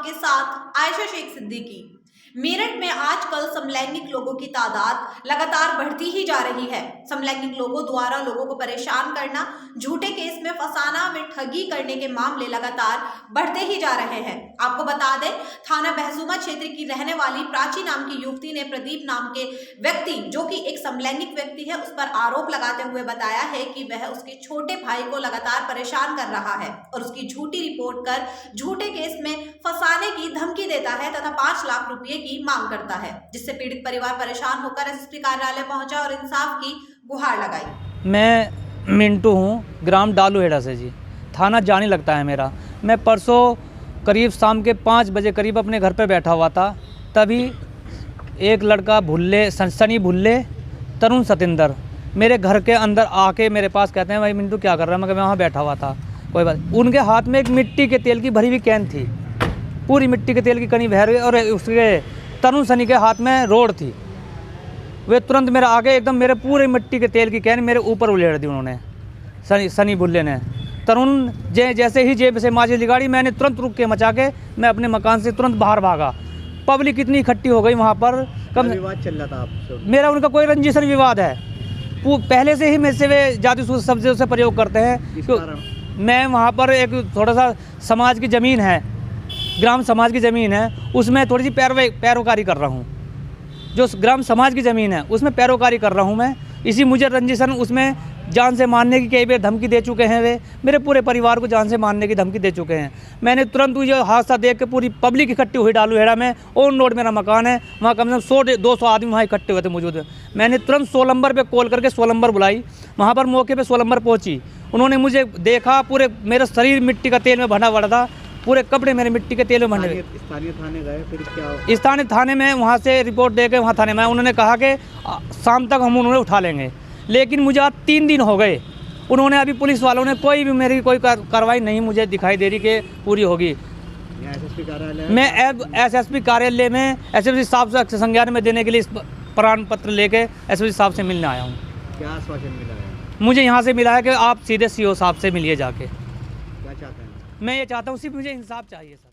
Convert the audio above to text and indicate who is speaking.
Speaker 1: आपके साथ आयशा शेख सिद्दीकी। मेरठ में आजकल समलैंगिक लोगों की तादाद लगातार बढ़ती ही जा रही है। समलैंगिक लोगों द्वारा लोगों को परेशान करना, झूठे केस में फंसाना व ठगी करने के मामले लगातार बढ़ते ही जा रहे हैं। आपको बता दें, थाना बहसुमा क्षेत्र की रहने वाली प्राची नाम की युवती ने प्रदीप नाम के व्यक्ति, जो कि एक समलैंगिक व्यक्ति है, उस पर आरोप लगाते हुए बताया है कि वह उसके छोटे भाई को लगातार परेशान कर रहा है और उसकी झूठी रिपोर्ट कर झूठे केस में फंसाने की धमकी देता है तथा 5 लाख रुपए की मांग करता है, जिससे पीड़ित परिवार परेशान होकर एसएसपी कार्यालय पहुंचा और इंसाफ की गुहार लगाई।
Speaker 2: मैं मिंटू हूँ, ग्राम डालूहेड़ा से जी। थाना जाने लगता है मेरा। मैं परसों करीब शाम के 5 बजे करीब अपने घर पे बैठा हुआ था, तभी एक लड़का सनी भुल्ले तरुण सतिंदर मेरे घर के अंदर आके मेरे पास कहते हैं, भाई मिंटू क्या कर रहा है? मैं वहाँ बैठा हुआ था, कोई बात। उनके हाथ में एक मिट्टी के तेल की भरी हुई कैन थी, पूरी मिट्टी के तेल की कनी बह रही, और उसके तरुण सनी के हाथ में रोड थी। वे तुरंत मेरे आगे एकदम मेरे पूरे मिट्टी के तेल की कैन मेरे ऊपर उलेड़ दी उन्होंने, सनी भुल्ले ने। तरुण जैसे ही जेब से माचिस निकाली, मैंने तुरंत रुक के मचा के मैं अपने मकान से तुरंत बाहर भागा। पब्लिक इतनी इकट्ठी हो गई वहाँ पर। कम
Speaker 3: विवाद चल रहा था आपसे?
Speaker 2: मेरा उनका कोई रंजिशन विवाद है, पहले से ही मेरे से वे जाति शब्दों से प्रयोग करते हैं। मैं वहाँ पर एक थोड़ा सा समाज की ज़मीन है, ग्राम समाज की ज़मीन है, उसमें थोड़ी सी पैरोकारी कर रहा हूँ। जो ग्राम समाज की ज़मीन है उसमें पैरोकारी कर रहा हूँ मैं। इसी मुझे रंजिशन, उसमें जान से मारने की कई बार धमकी दे चुके हैं। वे मेरे पूरे परिवार को जान से मारने की धमकी दे चुके हैं। मैंने तुरंत ये हादसा देख के पूरी पब्लिक इकट्ठी हुई डालूहेड़ा में। ऑन रोड मेरा मकान है, वहाँ कम से कम 100-200 आदमी वहाँ इकट्ठे हुए थे मौजूद। मैंने तुरंत 16 नंबर पर कॉल करके 16 नंबर बुलाई। वहाँ पर मौके पर 16 नंबर पहुँची। उन्होंने मुझे देखा, पूरे मेरा शरीर मिट्टी का तेल में भरा पड़ा था, पूरे कपड़े मेरे मिट्टी के तेल में भरे।
Speaker 3: स्थानीय थाने गए, फिर क्या?
Speaker 2: स्थानीय थाने में वहाँ से रिपोर्ट दे के वहाँ थाने में उन्होंने कहा कि शाम तक हम उन्होंने उठा लेंगे, लेकिन मुझे आज 3 दिन हो गए। उन्होंने अभी पुलिस वालों ने कोई भी मेरी कोई कार्रवाई नहीं मुझे दिखाई दे रही कि पूरी होगी।
Speaker 3: एसएसपी कार्यालय,
Speaker 2: मैं एसएसपी कार्यालय में एसएसपी साहब से संज्ञान में देने के लिए प्रमाण पत्र लेके एसएसपी साहब से मिलने आया हूँ।
Speaker 3: क्या आश्वासन मिला है?
Speaker 2: मुझे यहाँ से मिला है कि आप सीधे सीओ साहब से मिलिए जाके।
Speaker 3: क्या चाहते हैं?
Speaker 2: मैं ये चाहता हूँ, सिर्फ मुझे इंसाफ चाहिए सर।